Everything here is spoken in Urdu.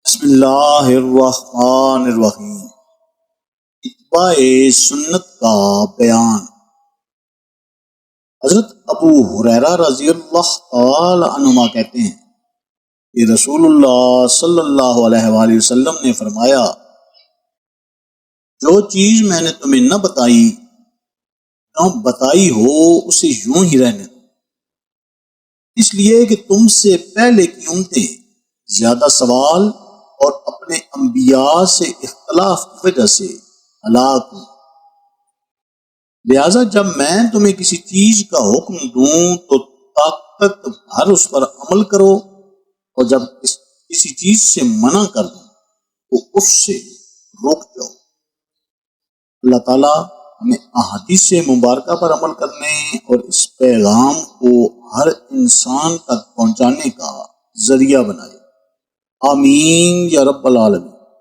بسم اللہ الرحمن الرحیم۔ اتباع سنت کا بیان۔ حضرت ابو ہریرہ رضی اللہ تعالی عنہما کہتے ہیں کہ رسول اللہ صلی اللہ علیہ وآلہ وسلم نے فرمایا، جو چیز میں نے تمہیں نہ بتائی ہو اسے یوں ہی رہنے دو، اس لیے کہ تم سے پہلے کی امتیں زیادہ سوال اور اپنے انبیاء سے اختلاف کی وجہ سے ہلاک ہوئی۔ لہذا جب میں تمہیں کسی چیز کا حکم دوں تو طاقت بھر اس پر عمل کرو، اور جب کسی چیز سے منع کر دوں تو اس سے رک جاؤ۔ اللہ تعالیٰ ہمیں احادیث مبارکہ پر عمل کرنے اور اس پیغام کو ہر انسان تک پہنچانے کا ذریعہ بنائے۔ آمین یا رب العالمین۔